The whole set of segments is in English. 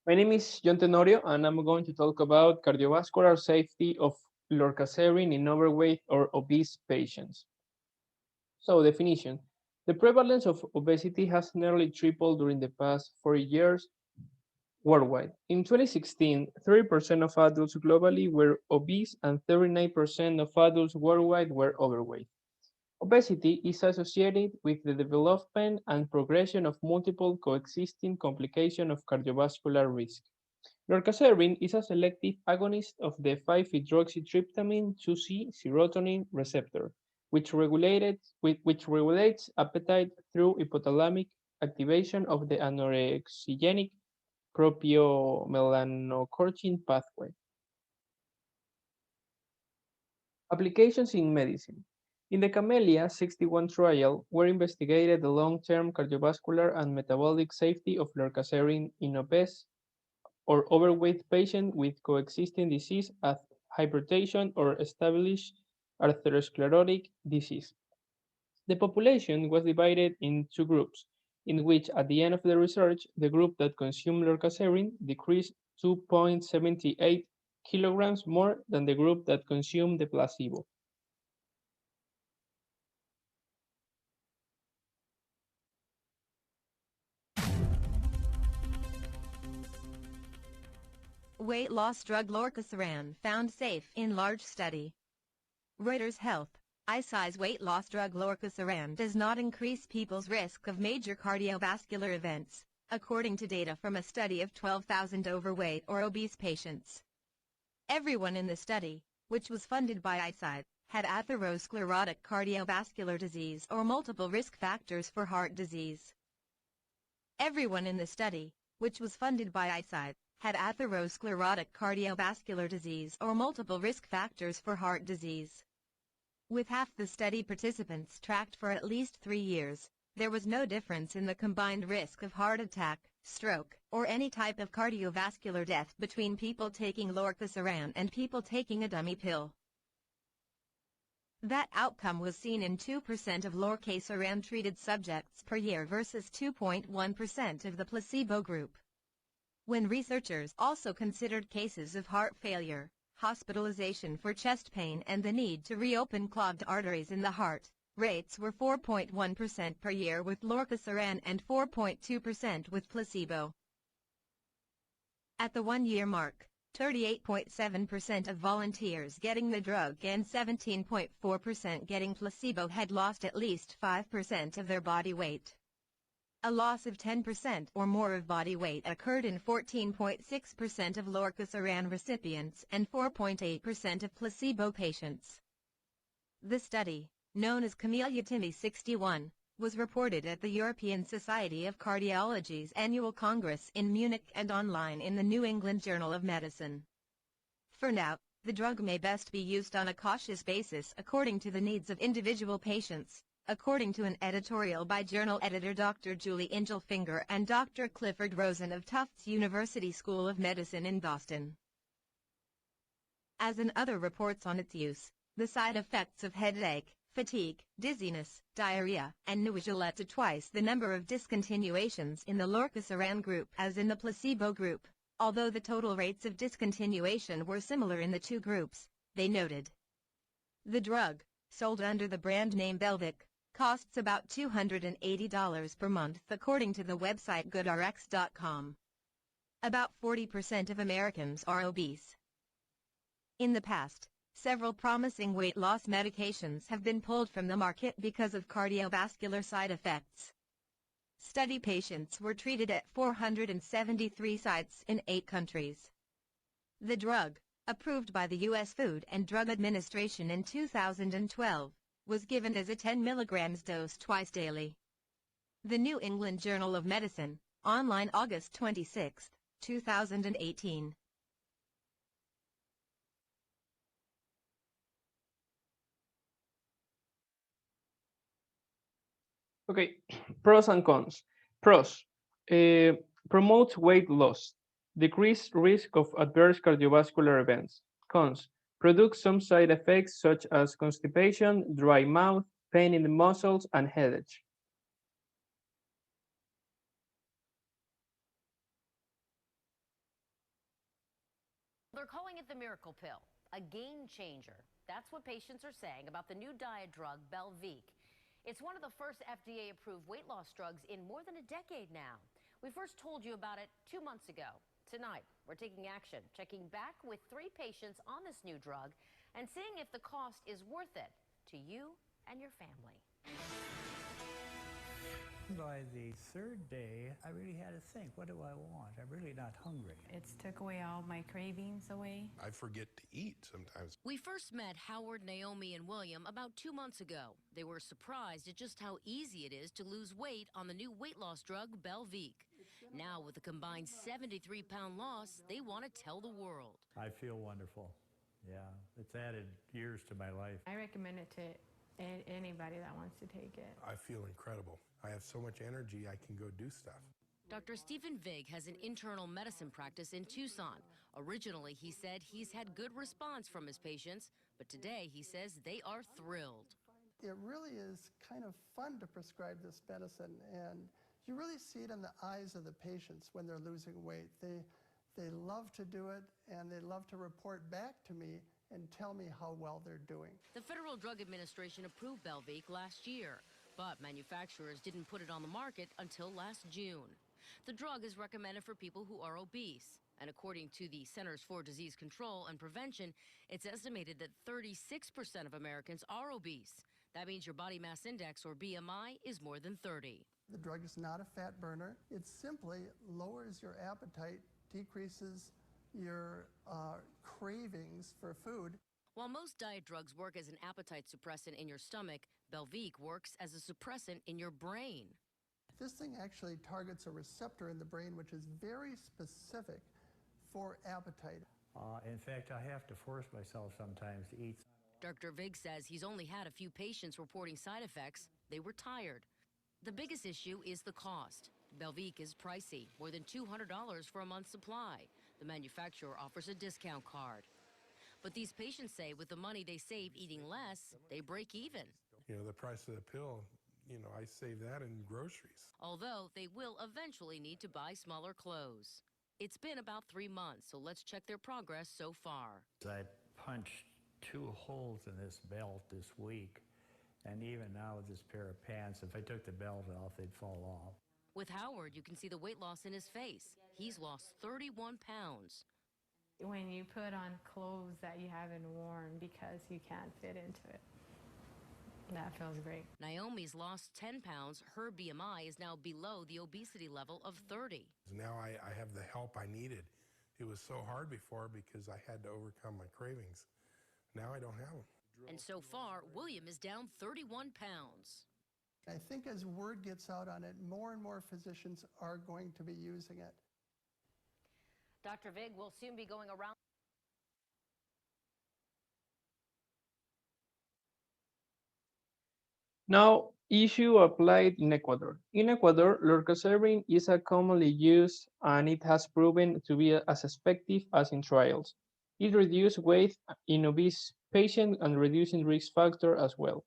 My name is John Tenorio, and I'm going to talk about cardiovascular safety of Lorcaserin in overweight or obese patients. So, definition. The prevalence of obesity has nearly tripled during the past 40 years worldwide. In 2016, 30% of adults globally were obese and 39% of adults worldwide were overweight. Obesity is associated with the development and progression of multiple coexisting complications of cardiovascular risk. Lorcaserin is a selective agonist of the 5-hydroxytryptamine 2C serotonin receptor, which regulates appetite through hypothalamic activation of the anorexigenic propiomelaanocortin pathway. Applications in medicine. In the Camellia 61 trial, were investigated the long-term cardiovascular and metabolic safety of lorcaserin in obese or overweight patients with coexisting disease as hypertension or established atherosclerotic disease. The population was divided in two groups, in which at the end of the research, the group that consumed lorcaserin decreased 2.78 kilograms more than the group that consumed the placebo. Weight loss drug Lorcaserin found safe in large study. Reuters Health. ICE's weight loss drug Lorcaserin does not increase people's risk of major cardiovascular events, according to data from a study of 12,000 overweight or obese patients. Everyone in the study, which was funded by ICE, had atherosclerotic cardiovascular disease or multiple risk factors for heart disease. Everyone in the study, which was funded by ICE, had atherosclerotic cardiovascular disease or multiple risk factors for heart disease. With half the study participants tracked for at least 3 years, there was no difference in the combined risk of heart attack, stroke, or any type of cardiovascular death between people taking Lorcaserin and people taking a dummy pill. That outcome was seen in 2% of Lorcaserin-treated subjects per year versus 2.1% of the placebo group. When researchers also considered cases of heart failure, hospitalization for chest pain and the need to reopen clogged arteries in the heart, rates were 4.1% per year with Lorcaserin and 4.2% with placebo. At the 1-year mark, 38.7% of volunteers getting the drug and 17.4% getting placebo had lost at least 5% of their body weight. A loss of 10% or more of body weight occurred in 14.6% of Lorcaserin recipients and 4.8% of placebo patients. The study, known as Camellia 61, was reported at the European Society of Cardiology's annual congress in Munich and online in the New England Journal of Medicine. For now, the drug may best be used on a cautious basis according to the needs of individual patients, according to an editorial by journal editor Dr. Julie Ingelfinger and Dr. Clifford Rosen of Tufts University School of Medicine in Boston. As in other reports on its use, the side effects of headache, fatigue, dizziness, diarrhea, and nausea led to twice the number of discontinuations in the Lorcaserin group as in the placebo group, although the total rates of discontinuation were similar in the two groups, they noted. The drug, sold under the brand name Belvic, costs about $280 per month according to the website goodrx.com. About 40% of Americans are obese. In the past, several promising weight loss medications have been pulled from the market because of cardiovascular side effects. Study patients were treated at 473 sites in 8 countries. The drug, approved by the U.S. Food and Drug Administration in 2012, was given as a 10 mg dose twice daily. The New England Journal of Medicine, online August 26, 2018. Okay, pros and cons. Pros. Promotes weight loss. Decreased risk of adverse cardiovascular events. Cons. Produce some side effects such as constipation, dry mouth, pain in the muscles, and headache. They're calling it the miracle pill, a game changer. That's what patients are saying about the new diet drug, Belviq. It's one of the first FDA-approved weight loss drugs in more than a decade now. We first told you about it 2 months ago. Tonight, we're taking action, checking back with 3 patients on this new drug and seeing if the cost is worth it to you and your family. By the 3rd day, I really had to think, what do I want? I'm really not hungry. It's took away all my cravings away. I forget to eat sometimes. We first met Howard, Naomi, and William about 2 months ago. They were surprised at just how easy it is to lose weight on the new weight loss drug, Belviq. Now, with a combined 73-pound loss, they want to tell the world. I feel wonderful. Yeah, it's added years to my life. I recommend it to anybody that wants to take it. I feel incredible. I have so much energy, I can go do stuff. Dr. Stephen Vig has an internal medicine practice in Tucson. Originally, he said he's had good response from his patients, but today he says they are thrilled. It really is kind of fun to prescribe this medicine, and you really see it in the eyes of the patients when they're losing weight. They love to do it, and they love to report back to me and tell me how well they're doing. The Federal Drug Administration approved Belviq last year, but manufacturers didn't put it on the market until last June. The drug is recommended for people who are obese, and according to the Centers for Disease Control and Prevention, it's estimated that 36% of Americans are obese. That means your body mass index, or BMI, is more than 30. The drug is not a fat burner. It simply lowers your appetite, decreases your cravings for food. While most diet drugs work as an appetite suppressant in your stomach, Belviq works as a suppressant in your brain. This thing actually targets a receptor in the brain which is very specific for appetite. In fact, I have to force myself sometimes to eat. Dr. Vig says he's only had a few patients reporting side effects. They were tired. The biggest issue is the cost. Belviq is pricey, more than $200 for a month's supply. The manufacturer offers a discount card. But these patients say with the money they save eating less, they break even. You know, the price of the pill, I save that in groceries. Although they will eventually need to buy smaller clothes. It's been about 3 months, so let's check their progress so far. I punched 2 holes in this belt this week, and even now with this pair of pants, if I took the belt off, they'd fall off. With Howard, you can see the weight loss in his face. He's lost 31 pounds. When you put on clothes that you haven't worn because you can't fit into it, that feels great. Naomi's lost 10 pounds. Her BMI is now below the obesity level of 30. Now I have the help I needed. It was so hard before because I had to overcome my cravings. Now I don't have them. And so far, William is down 31 pounds. I think as word gets out on it, more and more physicians are going to be using it. Dr. Vig will soon be going around. Now, issue applied in Ecuador. In Ecuador, Lorcaserin is a commonly used and it has proven to be as effective as in trials. It reduces weight in obese patients and reducing risk factor as well.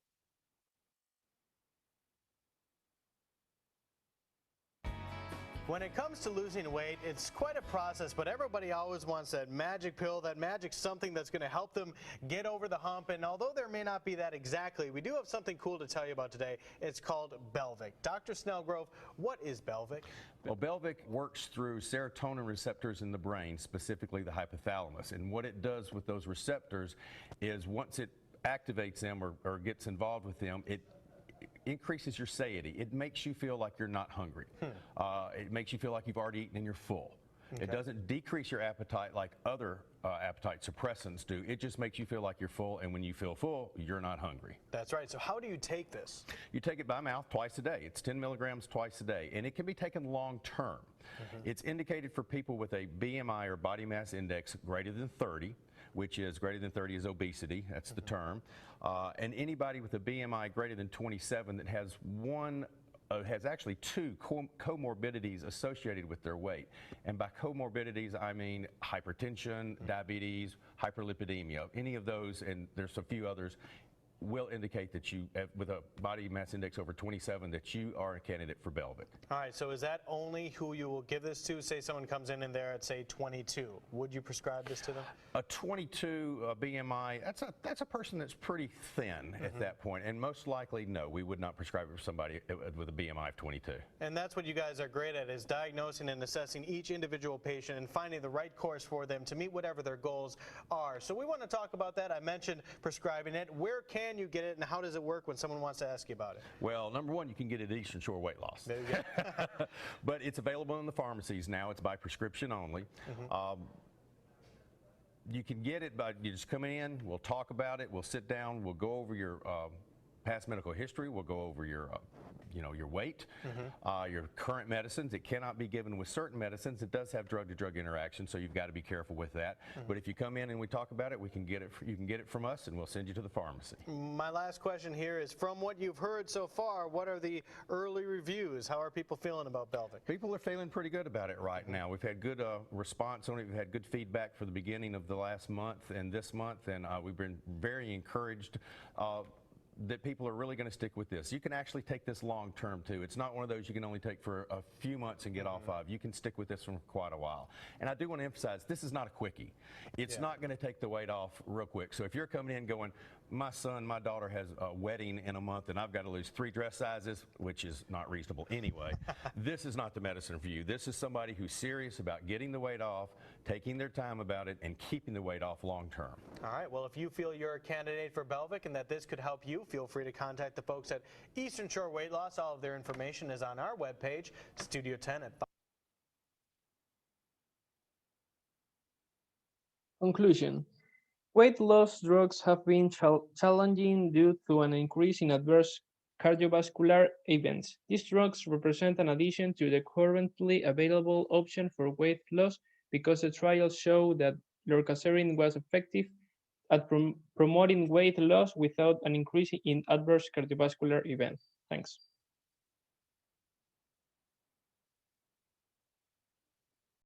When it comes to losing weight, it's quite a process, but everybody always wants that magic pill, that magic something that's going to help them get over the hump. And although there may not be that exactly, we do have something cool to tell you about today. It's called Belviq. Dr. Snellgrove, what is Belviq? Well, Belviq works through serotonin receptors in the brain, specifically the hypothalamus. And what it does with those receptors is once it activates them or gets involved with them, it increases your satiety. It makes you feel like you're not hungry. It makes you feel like you've already eaten and you're full. Okay. It doesn't decrease your appetite like other appetite suppressants do. It just makes you feel like you're full, and when you feel full, you're not hungry. That's right. So how do you take this? You take it by mouth twice a day. It's 10 milligrams twice a day, and it can be taken long term. It's indicated for people with a BMI or body mass index greater than 30, which is greater than 30 is obesity, that's the term, and anybody with a BMI greater than 27 that has has actually 2 comorbidities associated with their weight. And by comorbidities, I mean hypertension, diabetes, hyperlipidemia, any of those, and there's a few others. will indicate that you, with a body mass index over 27, that you are a candidate for Belvic. All right, so is that only who you will give this to? Say someone comes in and they're at, say, 22. Would you prescribe this to them? A 22 BMI, that's a person that's pretty thin at that point, and most likely, no, we would not prescribe it for somebody with a BMI of 22. And that's what you guys are great at, is diagnosing and assessing each individual patient and finding the right course for them to meet whatever their goals are. So we want to talk about that. I mentioned prescribing it. Where can you get it, and how does it work when someone wants to ask you about it? Well, number one, you can get it at Eastern Shore Weight Loss. There you go. But it's available in the pharmacies now. It's by prescription only. You can get it by you just coming in. We'll talk about it. We'll sit down. We'll go over your past medical history. We'll go over your your weight, your current medicines. It cannot be given with certain medicines. It does have drug-to-drug interaction, so you've got to be careful with that. But if you come in and we talk about it, we can get it. You can get it from us, and we'll send you to the pharmacy. My last question here is, from what you've heard so far, what are the early reviews? How are people feeling about Belvic? People are feeling pretty good about it right now. We've had good response on it. We've had good feedback for the beginning of the last month and this month, and we've been very encouraged that people are really going to stick with this. You can actually take this long term too. It's not one of those you can only take for a few months and get off of. You can stick with this for quite a while. And I do want to emphasize, this is not a quickie. It's not going to take the weight off real quick. So if you're coming in going, my daughter has a wedding in a month and I've got to lose 3 dress sizes, which is not reasonable anyway, this is not the medicine for you. This is somebody who's serious about getting the weight off, taking their time about it, and keeping the weight off long term. All right, well, if you feel you're a candidate for Belvic and that this could help you, feel free to contact the folks at Eastern Shore Weight Loss. All of their information is on our webpage, Studio 10 at 5. Conclusion. Weight loss drugs have been challenging due to an increase in adverse cardiovascular events. These drugs represent an addition to the currently available option for weight loss because the trials show that Lorcaserin was effective at promoting weight loss without an increase in adverse cardiovascular events. Thanks.